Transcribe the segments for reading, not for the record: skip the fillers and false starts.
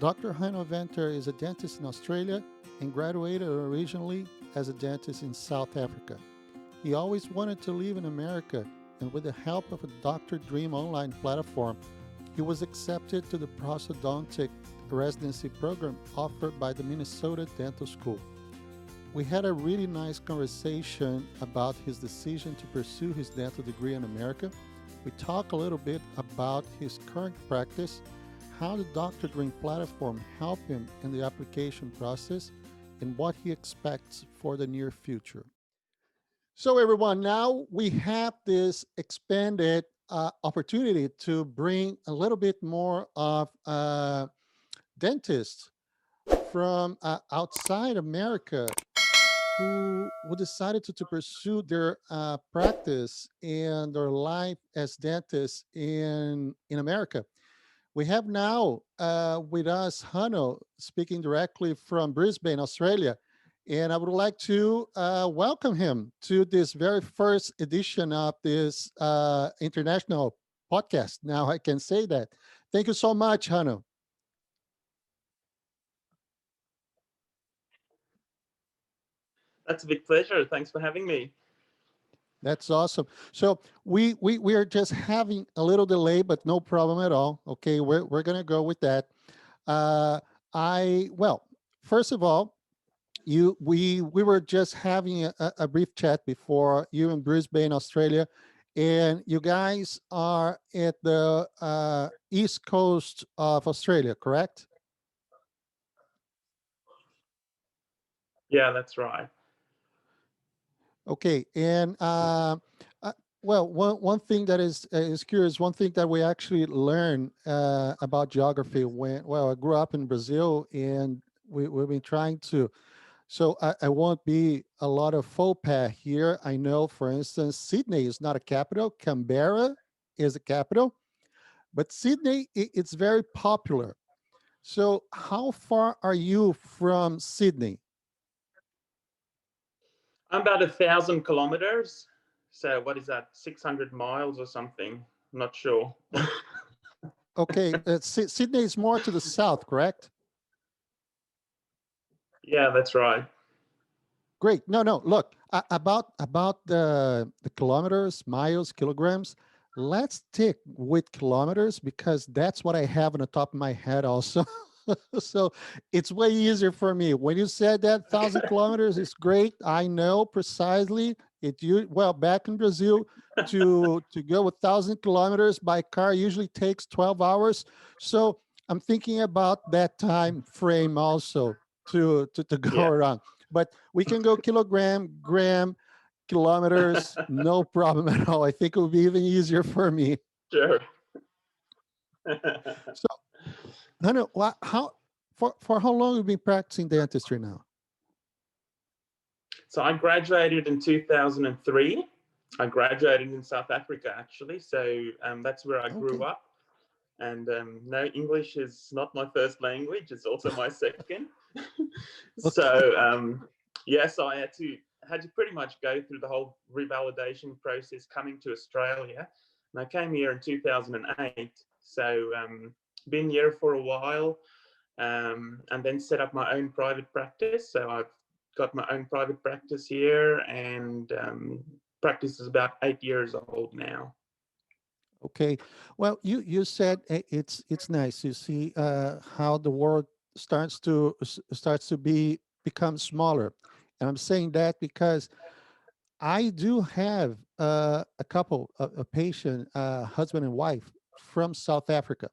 Dr. Hanno Venter is a dentist in Australia and graduated originally as a dentist in South Africa. He always wanted to live in America, and with the help of a Doctor Dream online platform, he was accepted to the Prosthodontic Residency Program offered by the Minnesota Dental School. We had a really nice conversation about his decision to pursue his dental degree in America. We talk a little bit about his current practice, how the Dr. Dream platform helped him in the application process, and what he expects for the near future. So, everyone, now we have this expanded opportunity to bring a little bit more of dentists from outside America who decided to pursue their practice and their life as dentists in America. We have now with us Hanno speaking directly from Brisbane, Australia. And I would like to welcome him to this very first edition of this international podcast. Now I can say that. Thank you so much, Hanno. That's a big pleasure. Thanks for having me. That's awesome. So we are just having a little delay, but no problem at all. Okay, we're gonna go with that. Well, first of all, we were just having a brief chat before you in Brisbane, Australia, and you guys are at the east coast of Australia, correct? Yeah, that's right. Okay, and well, one thing that is curious, one thing that we actually learn about geography when I grew up in Brazil, and we've been trying to. So I won't be a lot of faux pas here. I know, for instance, Sydney is not a capital. Canberra is a capital, but Sydney it's very popular. So how far are you from Sydney? I'm about 1,000 kilometers. So what is that? 600 miles or something? I'm not sure. Okay, Sydney is more to the south, correct? Yeah, that's right. Great. No, no. Look, about the kilometers, miles, kilograms. Let's stick with kilometers because that's what I have on the top of my head also. So it's way easier for me. When you said that 1,000 kilometers is great, I know precisely it. You well back in Brazil to go 1,000 kilometers by car usually takes 12 hours. So I'm thinking about that time frame also to go Yeah, around. But we can go kilogram, gram, kilometers, no problem at all. I think it would be even easier for me. sure. So, no, no, how for how long have you been practicing dentistry now? So I graduated in 2003. I graduated in South Africa, actually. So that's where I grew Okay. up. And no, English is not my first language. It's also my second. Okay. So so I had to pretty much go through the whole revalidation process coming to Australia, and I came here in 2008. So been here for a while, and then set up my own private practice. So I've got my own private practice here, and practice is about 8 years old now. Okay. Well, you said it's nice. You see how the world starts to become smaller, and I'm saying that because I do have a couple, a patient, husband and wife from South Africa,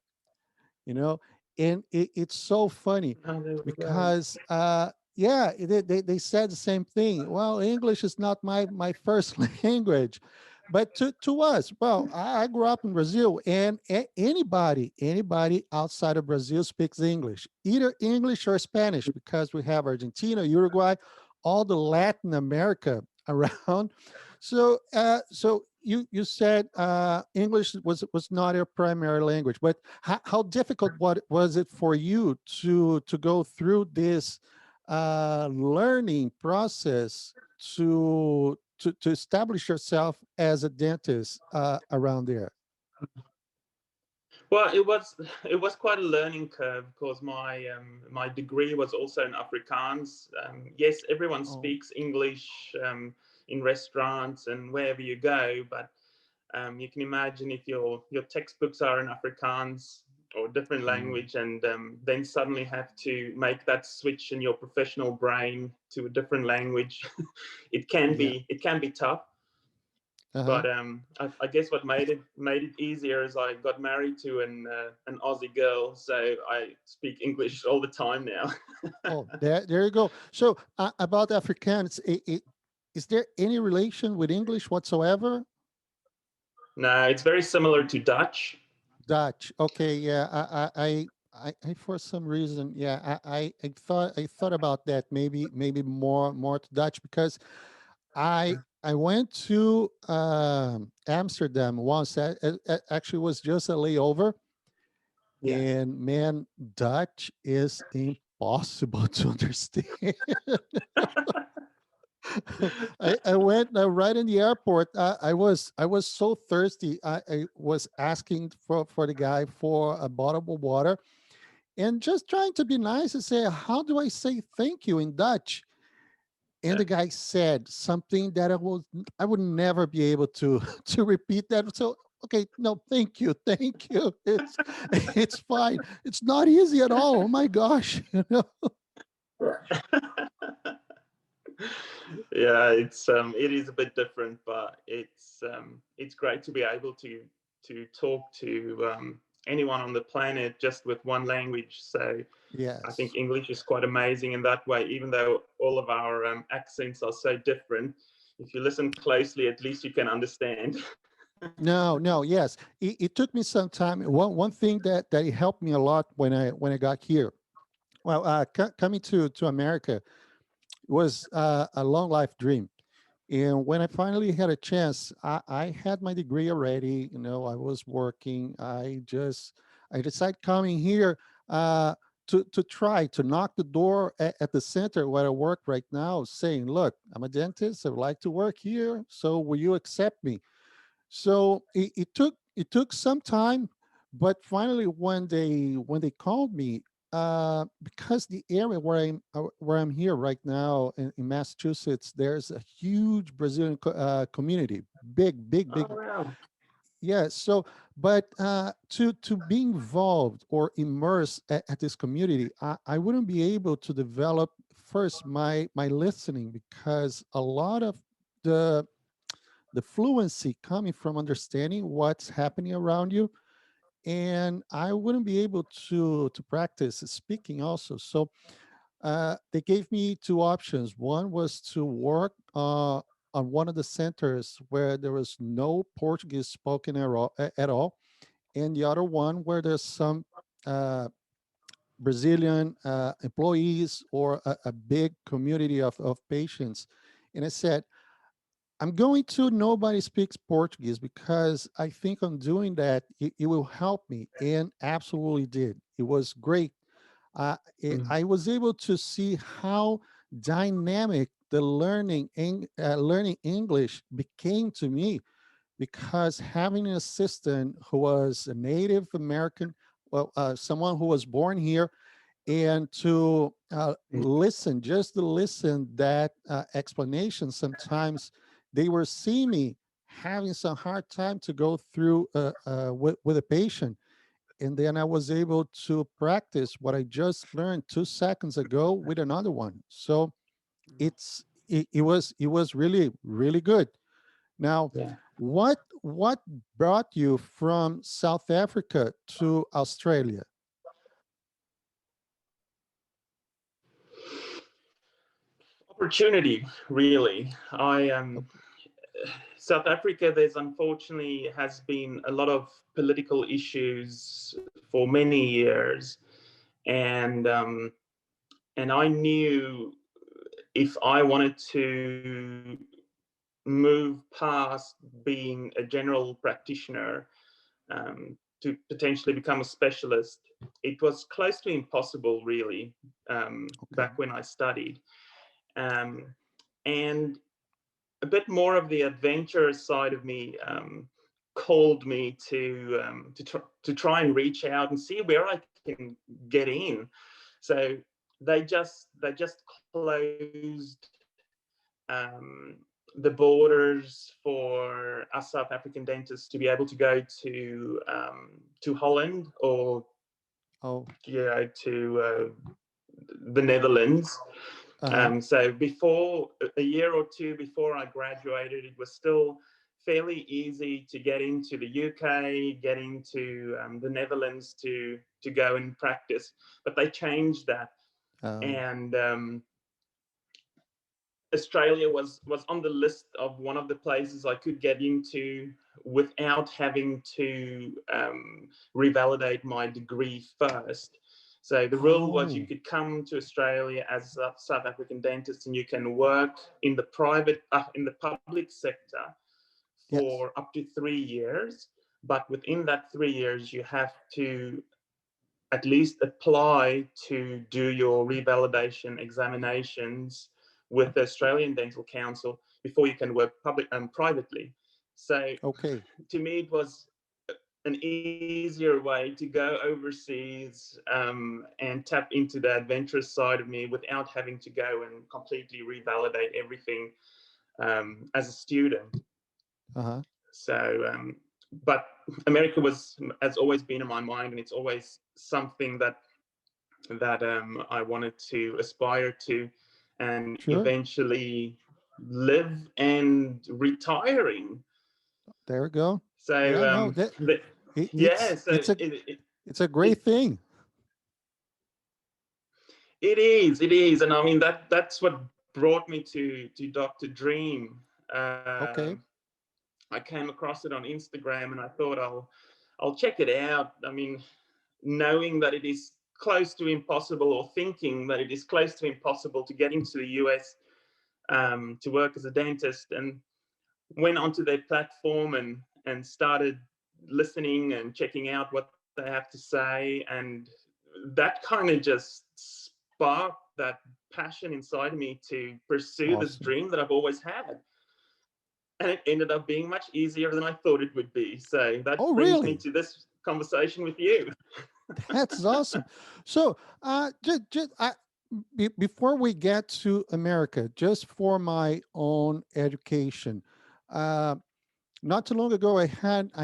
you know, and it's so funny Oh, there we go. because, yeah, they said the same thing. Well, English is not my first language, but to us, well, I grew up in Brazil, and anybody outside of Brazil speaks English, either English or Spanish, because we have Argentina, Uruguay, all the Latin America around. So you said English was not your primary language, but how difficult what was it for you to go through this learning process to establish yourself as a dentist around there? Well, it was quite a learning curve because my degree was also in Afrikaans. Yes, everyone Oh, speaks English in restaurants and wherever you go, but you can imagine if your textbooks are in Afrikaans or different mm, language, and then suddenly have to make that switch in your professional brain to a different language. yeah. It can be tough. Uh-huh. But I guess what made it easier is I got married to an Aussie girl, so I speak English all the time now. Oh, there you go. So about Afrikaans, is there any relation with English whatsoever? No, it's very similar to Dutch. Dutch. Okay, yeah. I for some reason, yeah, I thought about that. Maybe more to Dutch because I went to Amsterdam once. Actually, was just a layover, Yeah. and man, Dutch is impossible to understand. I went right in the airport. I was so thirsty. I was asking for the guy for a bottle of water and just trying to be nice and say, "How do I say thank you in Dutch?" And the guy said something that I would never be able to to repeat that. So okay, no, thank you, thank you. It's fine. It's not easy at all. Oh my gosh, you know. Yeah, it is a bit different, but it's great to be able to talk to anyone on the planet just with one language. So I think Yes. English is quite amazing in that way, even though all of our accents are so different. If you listen closely, at least you can understand. No, no, yes. It took me some time. One thing that it helped me a lot when I got here. Well, coming to America was a long life dream. And when I finally had a chance, I had my degree already. You know, I was working. I decided coming here to try to knock the door at the center where I work right now, saying, "Look, I'm a dentist. I would like to work here. So will you accept me?" So it took some time, but finally when they called me, because the area where I'm here right now in Massachusetts, there's a huge Brazilian community, big, big, Oh big. wow! Yeah. So, but to be involved or immersed at this community, I wouldn't be able to develop first my listening because a lot of the the fluency coming from understanding what's happening around you, and I wouldn't be able to practice speaking also. So they gave me two options. One was to work on one of the centers where there was no Portuguese spoken at all, and the other one where there's some uh, Brazilian employees or a big community of patients. And I said, I'm going to nobody speaks Portuguese because I think on doing that, it will help me. And absolutely did. It was great. Mm. I was able to see how dynamic the learning English became to me because having an assistant who was a Native American, well, someone who was born here, and to listen, just to listen that explanation, sometimes they were seeing me having some hard time to go through with a patient, and then I was able to practice what I just learned 2 seconds ago with another one. So it was really really good. Now, Yeah. what brought you from South Africa to Australia? Opportunity, really. I South Africa, there's unfortunately has been a lot of political issues for many years, and I knew if I wanted to move past being a general practitioner to potentially become a specialist, it was close to impossible, really, Okay. back when I studied. Um, and a bit more of the adventurous side of me called me to try and reach out and see where I can get in. So they just closed the borders for us South African dentists to be able to go to Holland or Oh, to the Netherlands. uh-huh. So before a year or two before I graduated, it was still fairly easy to get into the UK, get into the Netherlands to go and practice. But they changed that, Oh, and Australia was on the list of one of the places I could get into without having to revalidate my degree first. So the rule was you oh, could come to Australia as a South African dentist and you can work in the public sector yes. for up to 3 years. But within that 3 years, you have to at least apply to do your revalidation examinations with the Australian Dental Council before you can work public and privately. So Okay. to me, it was an easier way to go overseas and tap into the adventurous side of me without having to go and completely revalidate everything as a student. Uh-huh. So, but America has always been in my mind, and it's always something that I wanted to aspire to, and Sure. eventually live and retiring. There we go. So, Yeah, no, that it, yeah, so it's a it great thing. it is, and I mean that's what brought me to Dr. Dream. Okay. Um, I came across it on Instagram, and I thought I'll check it out. I mean, knowing that it is close to impossible, or thinking that it is close to impossible to get into the US to work as a dentist, and went onto their platform and started listening and checking out what they have to say, and that kind of just sparked that passion inside of me to pursue this Awesome. dream that I've always had. And it ended up being much easier than I thought it would be. So that Oh, brings me really? to this conversation with you. That's awesome. So, before we get to America, just for my own education, uh, not too long ago, I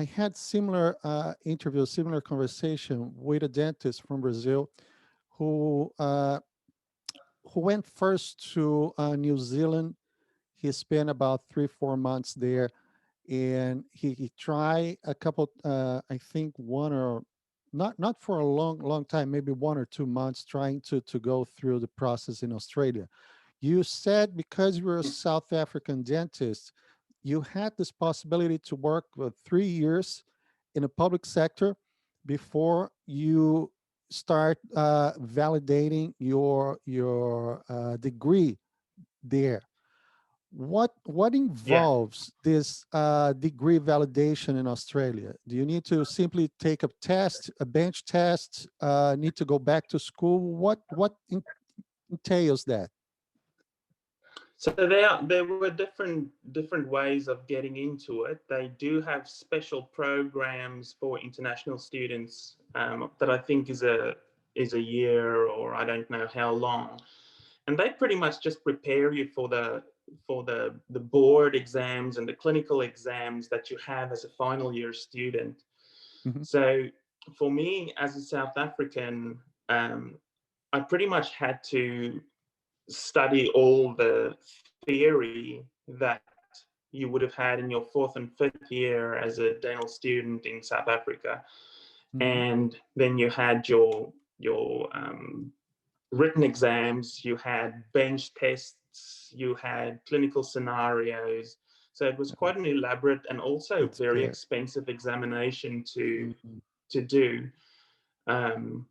had similar interview, similar conversation with a dentist from Brazil who uh, who went first to New Zealand. He spent about 3 4 months there, and he tried a couple. I think one or not for a long time, maybe 1 or 2 months, trying to go through the process in Australia. You said because you're a South African dentist, you had this possibility to work for 3 years in the public sector before you start validating your degree there. What Yeah. involves this degree validation in Australia? Do you need to simply take a test, a bench test? Need to go back to school? What entails that? So there were different ways of getting into it. They do have special programs for international students that I think is a year, or I don't know how long, and they pretty much just prepare you for the board exams and the clinical exams that you have as a final year student. Mhm. So for me as a South African, um, I pretty much had to study all the theory that you would have had in your fourth and fifth year as a dental student in South Africa, Mhm. and then you had your written exams, you had bench tests, you had clinical scenarios. So it was Uh, quite an elaborate and also It's very very. expensive examination to Mhm. to do. Um,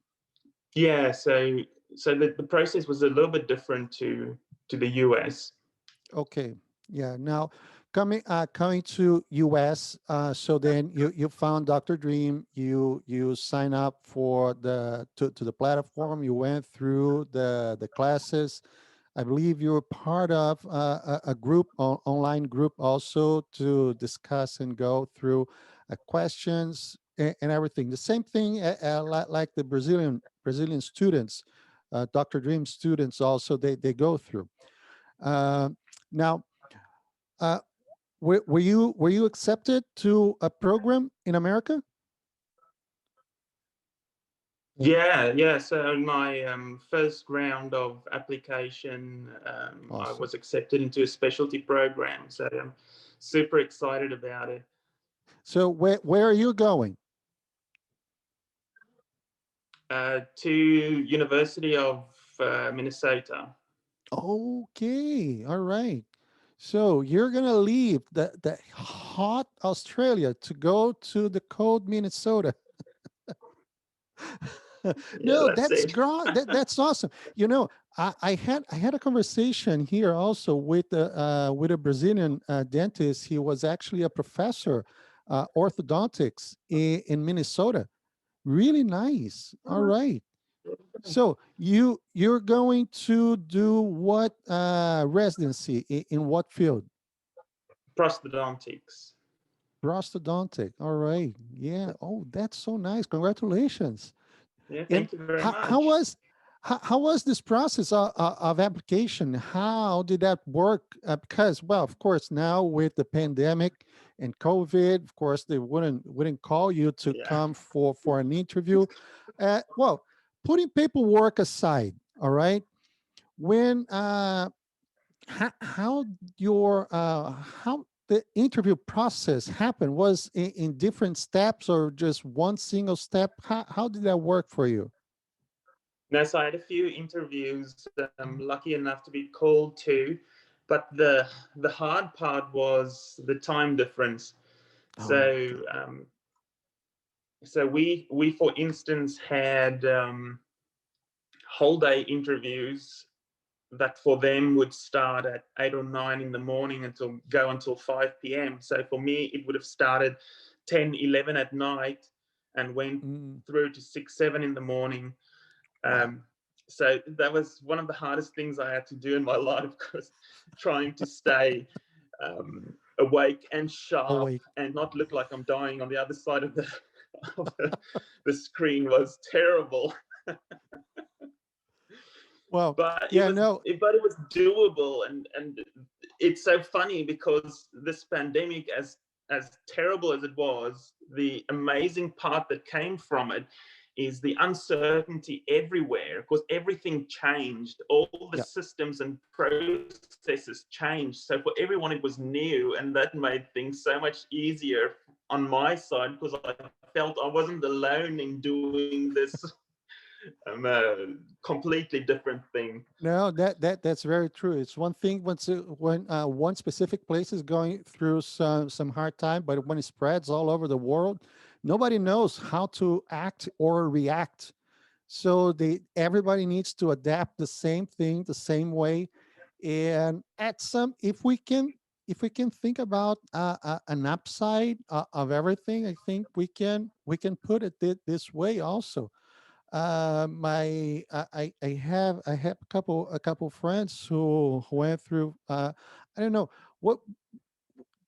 yeah, so the process was a little bit different to the US. Okay. Yeah. Now, coming to US, so then you found Dr. Dream. You sign up for to the platform. You went through the classes. I believe you were part of a group, online group, also to discuss and go through questions and everything. The same thing like the Brazilian students, Dr. Dream students also they go through. Uh, now, uh, were you accepted to a program in America? Yeah, yeah. So in my first round of application, I Awesome. was accepted into a specialty program. So I'm super excited about it. So where are you going? To University of Minnesota. Okay, all right. So you're gonna leave the hot Australia to go to the cold Minnesota. Yeah, No, that's it. that's awesome. You know, I had a conversation here also with a Brazilian dentist. He was actually a professor, orthodontics in Minnesota. Really nice. All right. So you're going to do what residency in what field? Prosthodontics. Prosthodontic. All right. Yeah. Oh, that's so nice. Congratulations. Yeah, And thank you very how much. was how was this process of application? How did that work? Because well, of course, now with the pandemic and COVID, of course, they wouldn't call you to Yeah. come for an interview. Well, putting paperwork aside, all right. When how your how the interview process happened was in different steps or just one single step? How did that work for you? No, so I had a few interviews. Lucky enough to be called to, but the hard part was the time difference. Oh, So okay. we for instance had whole day interviews that for them would start at 8 or 9 in the morning until go until 5 p.m. So for me, it would have started 10, 11 at night and went Mm, through to 6, 7 in the morning. wow. Um, so that was one of the hardest things I had to do in my life, because trying to stay awake and Oh sharp wait. and not look like I'm dying on the other side of of the screen was terrible. Well, But yeah, no. it was doable, and it's so funny because this pandemic, as terrible as it was, the amazing part that came from it is the uncertainty everywhere, because everything changed, all the Yeah. systems and processes changed, so for everyone it was new, and that made things so much easier on my side, because I felt I wasn't alone in doing this completely different thing. No, that's very true. It's one thing when one specific place is going through some hard time, but when it spreads all over the world, nobody knows how to act or react. So everybody needs to adapt the same thing the same way. And at some, if we can think about an upside of everything, I think we can put it this way also. I have a couple friends who went through. I don't know what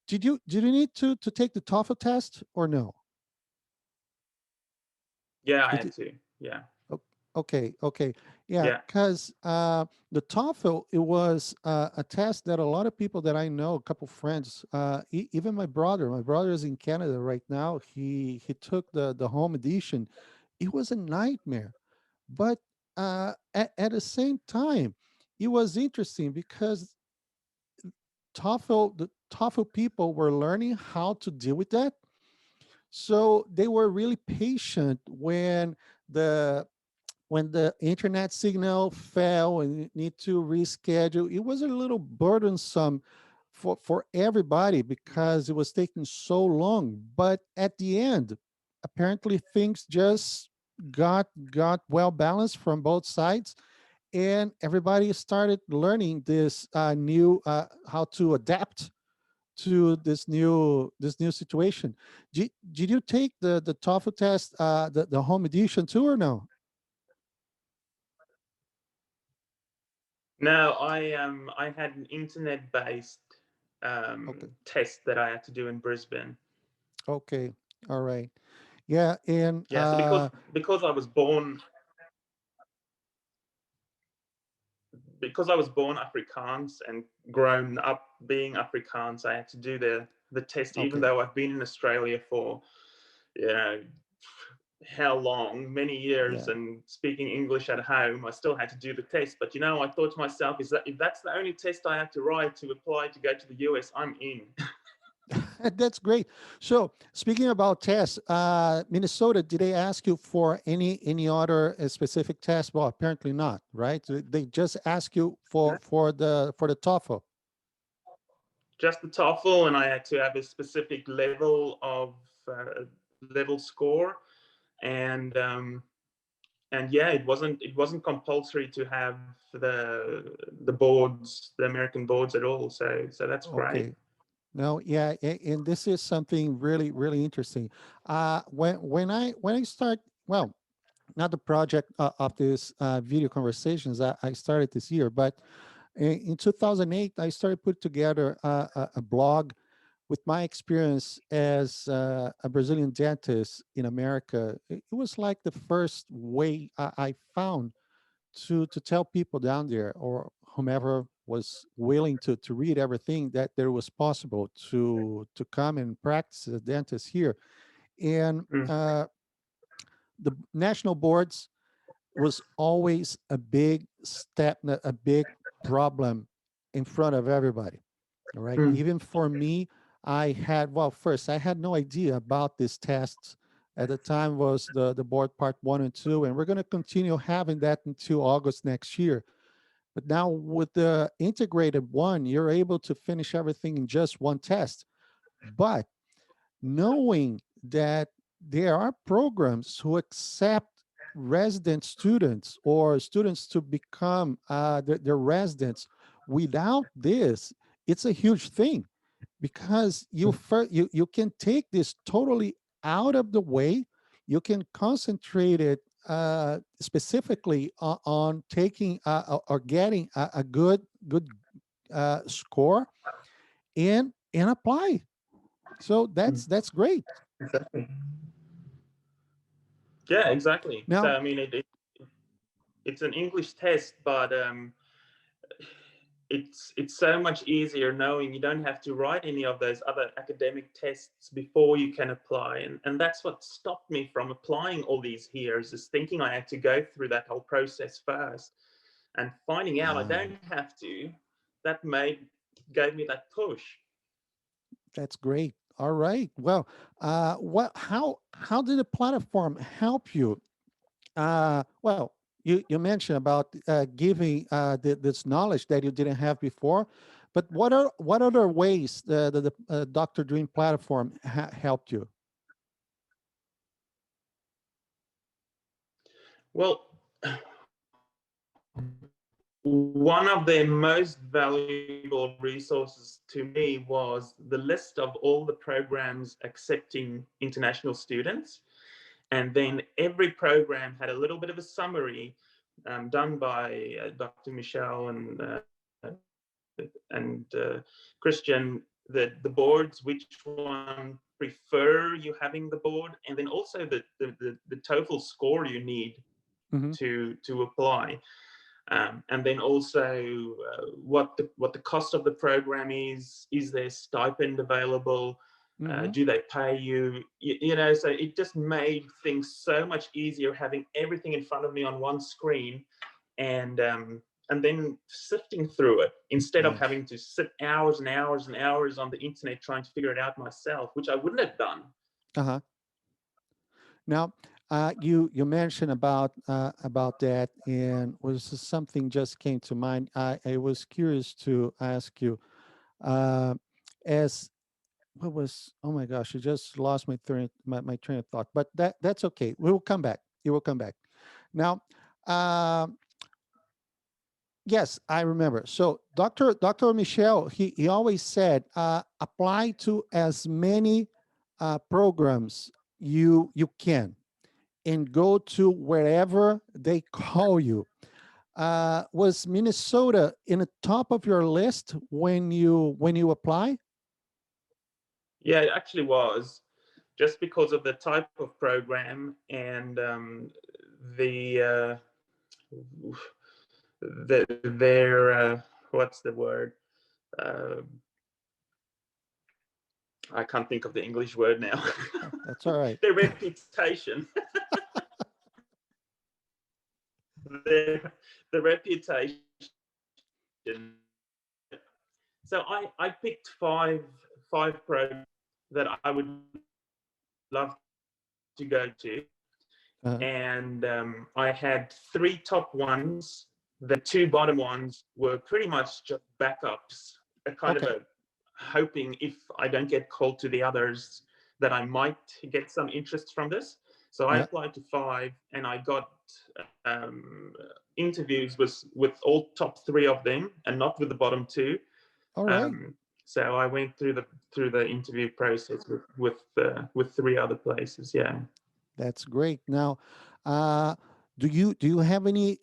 did you need to take the TOEFL test or no? Yeah, I Did had you? to. Yeah, o- Okay, okay, yeah, yeah. because the TOEFL, it was a test that a lot of people that I know, a couple friends, even my brother. My brother is in Canada right now. He took the home edition. It was a nightmare. But at the same time, it was interesting because the TOEFL people were learning how to deal with that. So they were really patient the when the internet signal fell and you need to reschedule. It was a little burdensome for everybody because it was taking so long. But at the end, apparently things just got well balanced from both sides, and everybody started learning this new how to adapt to this new situation. Did you take the TOEFL test, the home edition too, or no? No, I had an internet based Okay. test that I had to do in Brisbane. Okay. All right. Yeah. And Yeah, so because I was born Afrikaans and grown up being Afrikaans, I had to do the test, even okay. though I've been in Australia for, you know, how long, many years, Yeah. and speaking English at home, I still had to do the test. But I thought to myself, is that if that's the only test I have to write to apply to go to the US, I'm in. That's great. So speaking about tests, Minnesota, did they ask you for any other specific test? Well, apparently not, right? They just ask you for the TOEFL. Just the TOEFL, and I had to have a specific level of level score, and yeah, it wasn't compulsory to have the boards, the American boards at all. So that's great. Okay. No, yeah, and this is something really, really interesting. When I start, well, not the project of this video conversations I started this year, but in 2008 I started put together a blog with my experience as a Brazilian dentist in America. It was like the first way I found to tell people down there or whomever was willing to read everything that there was possible to come and practice as a dentist here. And Mm, the national boards was always a big step, a big problem in front of everybody. All right. mm, Even for me, well, first, I had no idea about these tests. At the time was the board part 1 and 2, and we're going to continue having that until August next year. But now with the integrated one, you're able to finish everything in just one test. But knowing that there are programs who accept resident students or students to become their residents without this, it's a huge thing because you can take this totally out of the way. You can concentrate it specifically on taking or getting a good score and apply. So mm. that's great. Exactly. Yeah, exactly. So Now, I mean, it's an English test, but it's so much easier knowing you don't have to write any of those other academic tests before you can apply, and that's what stopped me from applying all these years, is thinking I had to go through that whole process first, and finding out I uh, don't have to. That gave me that push. that's great. All right. Well, how did the platform help you? Well, you mentioned about giving this knowledge that you didn't have before, but what other ways the Dr. Dream platform helped you? Well, one of the most valuable resources to me was the list of all the programs accepting international students. And then every program had a little bit of a summary done by Dr. Michelle and Christian, the boards, which one prefer you having the board, and then also the total score you need Hmm. to apply. And then also what the cost of the program is. Is there stipend available? Hmm. Do they pay you? So it just made things so much easier having everything in front of me on one screen, and then sifting through it instead of Yes. having to sit hours and hours and hours on the internet trying to figure it out myself, which I wouldn't have done. Uh-huh. Now, you mentioned about that, and was something just came to mind. I was curious to ask you, uh, as what was? Oh my gosh, I just lost my train of thought. But that's okay. We will come back. It will come back. Now, uh, yes, I remember. So Dr. Michel, he always said, apply to as many programs you can and go to wherever they call you. Was Minnesota in the top of your list when you apply? Yeah, it actually was. just because of the type of program and the their what's the word? Uh, I can't think of the English word now. That's all right. Their reputation. The reputation. So I picked five programs that I would love to go to, Uh, and I had three top ones. The two bottom ones were pretty much just backups, a kind of okay. a hoping if I don't get called to the others that I might get some interest from this. So I Yeah. applied to five, and I got interviews with all top three of them, and not with the bottom two. All right. Um, so I went through the interview process with three other places. Yeah. That's great. Now, uh, do you have any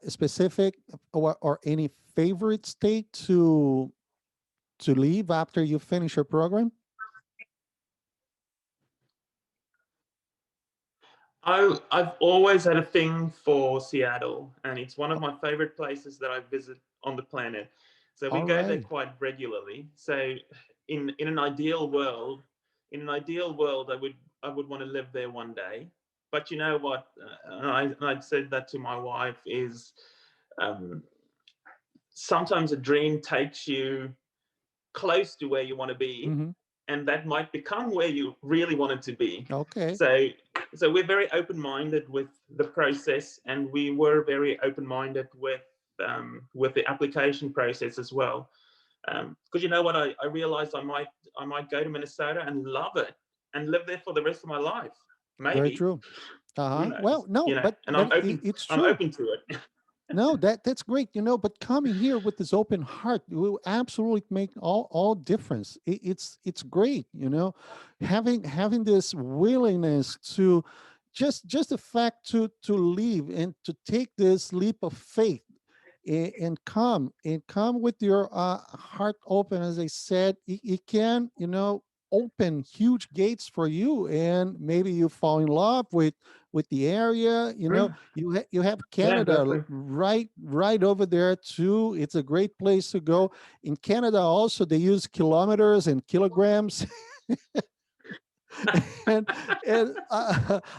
specific or any favorite state to leave after you finish your program? I've always had a thing for Seattle, and it's one of my favorite places that I visit on the planet. So we All go there right. quite regularly. So in an ideal world, I would want to live there one day. But you know what? I'd said that to my wife is um, sometimes a dream takes you close to where you want to be, Mm-hmm. and that might become where you really want it to be. Okay. So we're very open-minded with the process, and we were very open-minded with the application process as well. Because you know what, I realized I might go to Minnesota and love it and live there for the rest of my life. Very Maybe. true. Who Uh-huh. Well, knows? no, And but it's I'm true. open to it. No, that's great, but coming here with this open heart will absolutely make all difference. It's great, having this willingness to just the fact to leave and to take this leap of faith and come with your heart open. As I said, it can open huge gates for you, and maybe you fall in love with the area. You have Yeah, Canada definitely. right over there too. It's a great place to go. In Canada also, they use kilometers and kilograms. and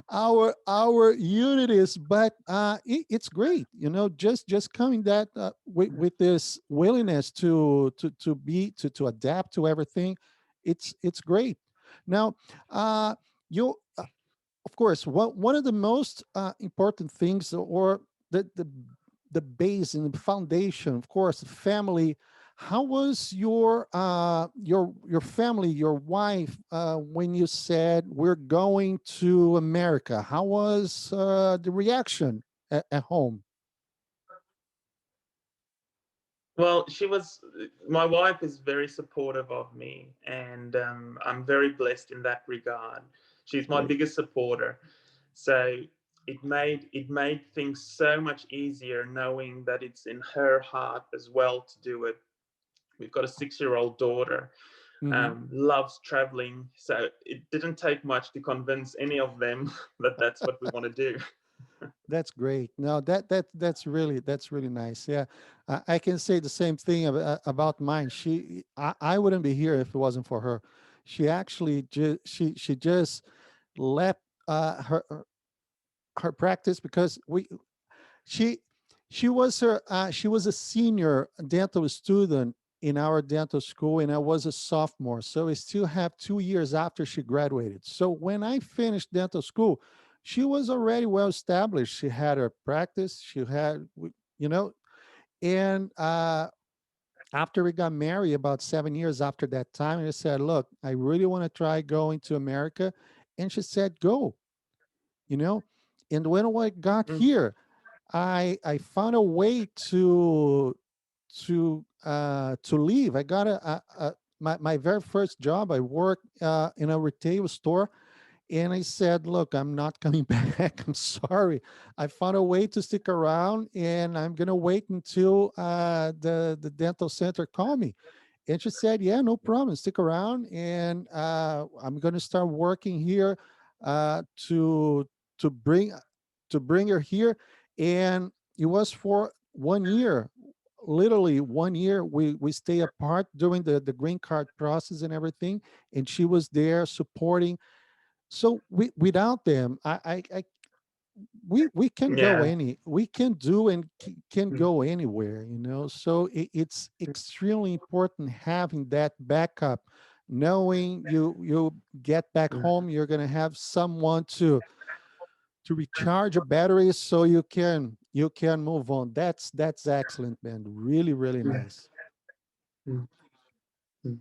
our unities, but it's great, just coming that with this willingness to adapt to everything. It's great. Now, you of course, one of the most important things, or the base and the foundation, of course, family. How was your family, your wife, when you said we're going to America? How was the reaction at home? Well, my wife is very supportive of me, and I'm very blessed in that regard. She's my Great. biggest supporter. So it made things so much easier knowing that it's in her heart as well to do it. We've got a 6-year-old daughter, Hmm. loves traveling, so it didn't take much to convince any of them that that's what we want to do. That's great. No, that's really nice. Yeah, I can say the same thing about mine. I wouldn't be here if it wasn't for her. She actually just left her practice because she she was a senior dental student in our dental school, and I was a sophomore, so I still have 2 years after she graduated. So when I finished dental school, she was already well established. She had her practice, she had you know and after we got married about 7 years after that time, I said, look, I really want to try going to America. And she said, go. you know and when I got Mm. here, I found a way to leave. I got my very first job. I worked in a retail store, and I said, "Look, I'm not coming back. I'm sorry. I found a way to stick around, and I'm gonna wait until the dental center call me." And she said, yeah, no problem. Stick around. And I'm going to start working here to to bring to bring her here. And it was for 1 year, literally 1 year. We stay apart during the green card process and everything. And she was there supporting. So without them, we can go Yeah. any we can do and can Mm. go anywhere, so it's extremely important having that backup, knowing you get back Mm. home, you're going to have someone to recharge your batteries so you can move on. That's excellent, man. Really, really Mm. nice. Mm. Mm.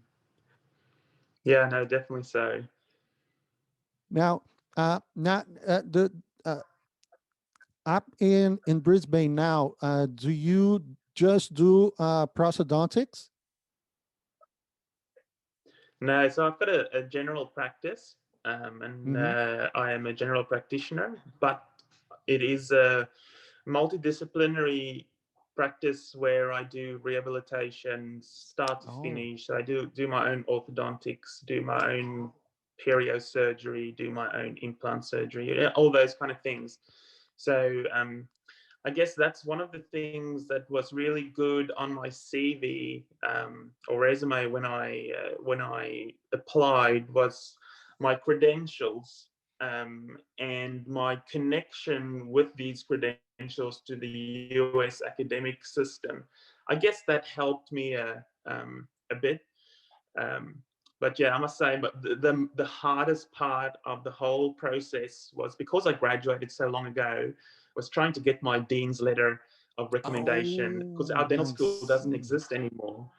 Yeah, no, definitely so. Now, not the up in Brisbane now, do you just do prosthodontics? No, so I've got a general practice, and Mm-hmm. I am a general practitioner, but it is a multidisciplinary practice where I do rehabilitation start to Oh, finish. So I do my own orthodontics, do my own perio surgery, do my own implant surgery, all those kind of things. So I guess that's one of the things that was really good on my CV or resume when I applied was my credentials and my connection with these credentials to the US academic system. I guess that helped me a bit. Um, but yeah, I must say, but the hardest part of the whole process was because I graduated so long ago, was trying to get my dean's letter of recommendation because our oh, dental I school doesn't see. exist anymore,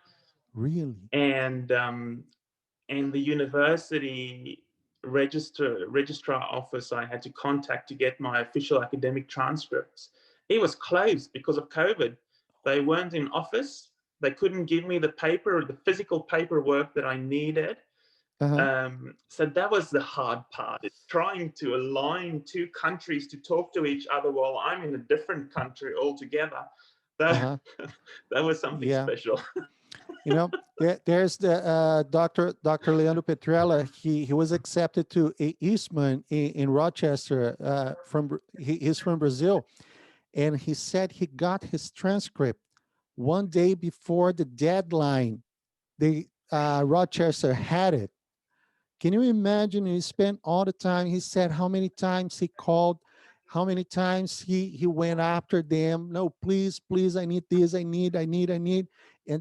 Really? and the university registrar office I had to contact to get my official academic transcripts. It was closed because of COVID. They weren't in office. They couldn't give me the paper, the physical paperwork that I needed. Uh-huh. So that was the hard part. It's trying to align two countries to talk to each other while I'm in a different country altogether. That Uh-huh. that was something Yeah. special. There's the Dr. Leandro Petrella. He was accepted to Eastman in Rochester. He's from Brazil, and he said he got his transcript one day before the deadline. The Rochester had it. Can you imagine? He spent all the time. He said how many times he called, how many times he went after them. No, please, please, I need this, I need. And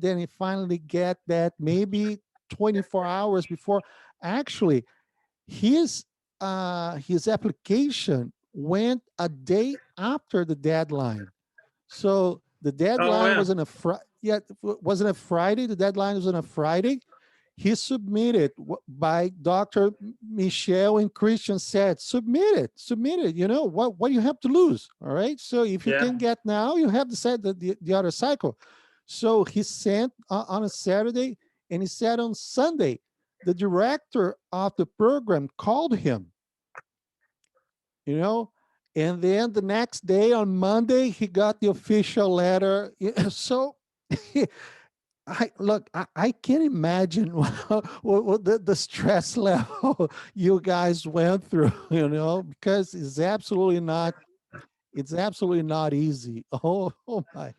then he finally get that maybe 24 hours before. Actually, his application went a day after the deadline. So the Oh deadline yeah, wasn't a wasn't a Friday. The deadline was on a Friday. He submitted by Dr. Michelle and Christian said, submit it. What you have to lose. All right. So if you yeah. can get now, you have to set the other cycle. So he sent on a Saturday, and he said on Sunday, the director of the program called him, you know, and then the next day on Monday, he got the official letter. So I can't imagine what the stress level you guys went through, because it's absolutely not easy. Oh my.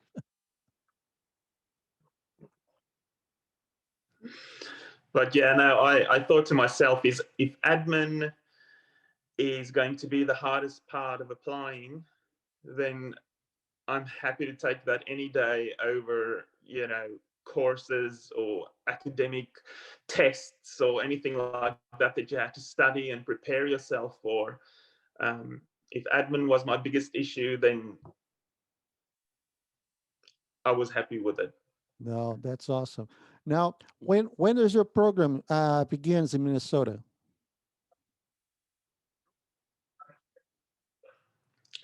But yeah, no, I thought to myself, is if admin is going to be the hardest part of applying, then I'm happy to take that any day over, courses or academic tests or anything like that that you have to study and prepare yourself for. If admin was my biggest issue, then I was happy with it. No, that's awesome. Now, when does your program begins in Minnesota?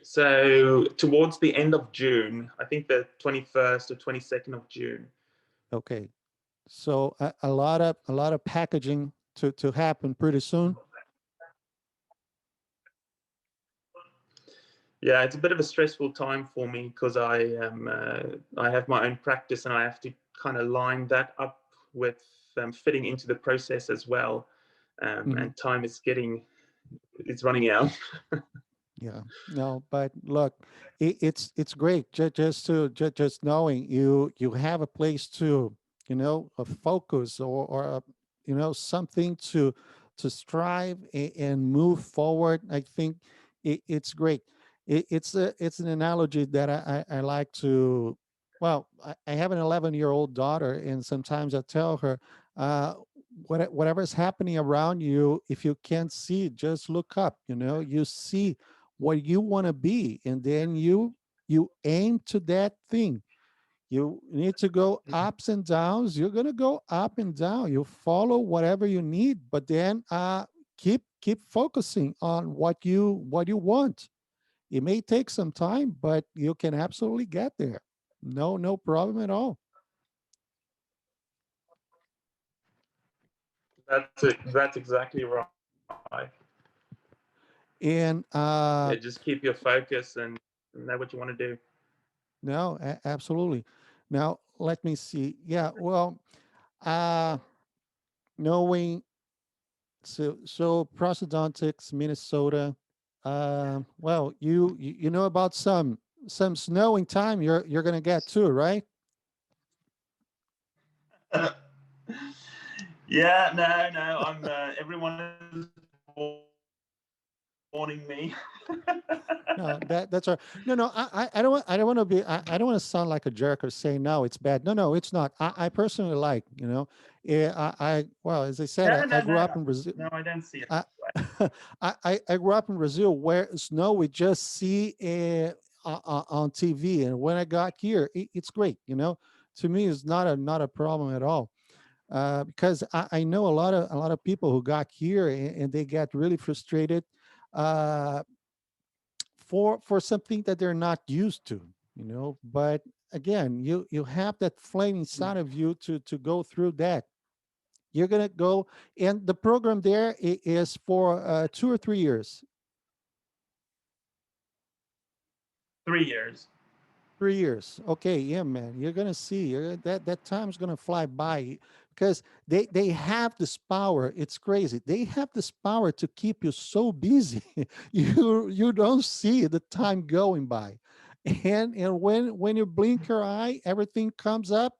So towards the end of June, I think the 21st or 22nd of June. Okay, so a lot of packaging to happen pretty soon. Yeah, it's a bit of a stressful time for me because I have my own practice and I have to kind of line that up with fitting into the process as well. Hmm. And time is it's running out. Yeah, no, but look, it's great just knowing you have a place to, a focus, or something to strive and move forward. I think it's great. It's an analogy that I like to. Well, I have an 11-year-old daughter, and sometimes I tell her, uh, whatever's happening around you, if you can't see it, just look up. You see what you want to be, and then you aim to that thing. You need to go ups and downs. You're going to go up and down. You follow whatever you need, but then keep focusing on what you want. It may take some time, but you can absolutely get there. No problem at all. That's it. That's exactly right. And Yeah, just keep your focus and know what you want to do. no, absolutely. Now let me see. Yeah, well, uh knowing, so prosthodontics, Minnesota. Well, you know about some snowing time you're gonna get too, right? Yeah, no. Everyone is warning me. No, that's all. No. I don't want to be. I don't want to sound like a jerk or say no, it's bad. No, it's not. I personally like. Well, as I said, No, I no, grew no, up in Brazil. no. I don't see it. I, I grew up in Brazil where snow we just see on TV, and when I got here, it's great. To me, it's not a problem at all. Because I know a lot of people who got here, and they get really frustrated uh, for something that they're not used to. But again, you have that flame inside of you to go through that. You're gonna go, and the program there is for 2 or 3 years. 3 years. 3 years. Okay, yeah, man. You're gonna see that time's gonna fly by, because they have this power. It's crazy. They have this power to keep you so busy, you don't see the time going by, and when you blink your eye, everything comes up.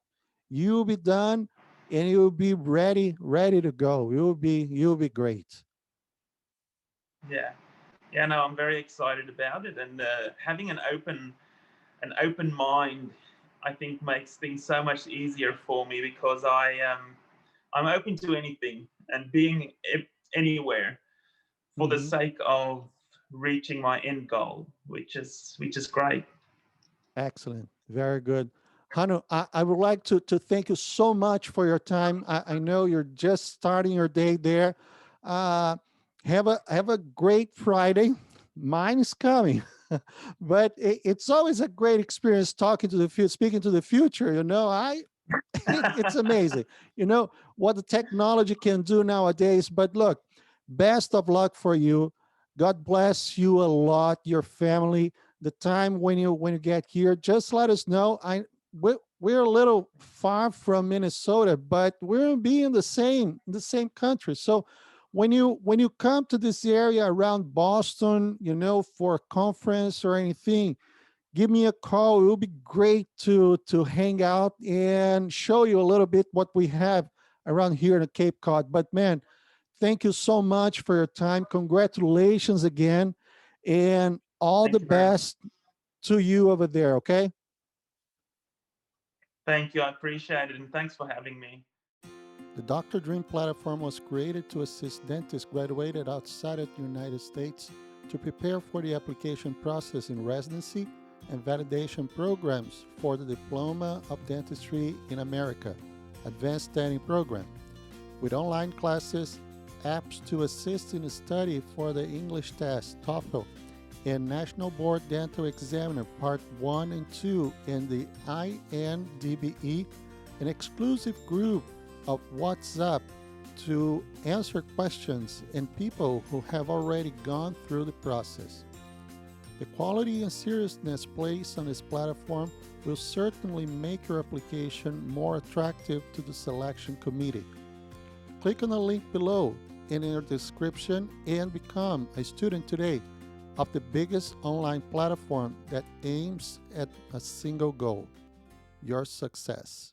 You'll be done, and you'll be ready to go. You'll be great. Yeah, yeah. No, I'm very excited about it, and having an open mind, I think makes things so much easier for me because I'm open to anything and being anywhere for the Hmm. sake of reaching my end goal, which is great. Excellent. Very good. Hanno, I would like to thank you so much for your time. I know you're just starting your day there. Uh, have a great Friday. Mine is coming, but it's always a great experience talking to the future, speaking to the future. It's amazing. What the technology can do nowadays. But look, best of luck for you. God bless you a lot, your family. The time when you get here, just let us know. We're a little far from Minnesota, but we'll be in the same country. So when you come to this area around Boston, for a conference or anything, give me a call. It will be great to hang out and show you a little bit what we have around here in the Cape Cod. But man, thank you so much for your time. Congratulations again, and all the Thank you very much. best to you over there. Okay. Thank you. I appreciate it, and thanks for having me. The Dr. Dream platform was created to assist dentists graduated outside of the United States to prepare for the application process in residency and validation programs for the Diploma of Dentistry in America, Advanced Standing Program, with online classes, apps to assist in the study for the English test, TOEFL, and National Board Dental Examiner Part 1 and 2 in the INDBE, an exclusive group of WhatsApp to answer questions and people who have already gone through the process. The quality and seriousness placed on this platform will certainly make your application more attractive to the selection committee. Click on the link below and in your description and become a student today of the biggest online platform that aims at a single goal: your success.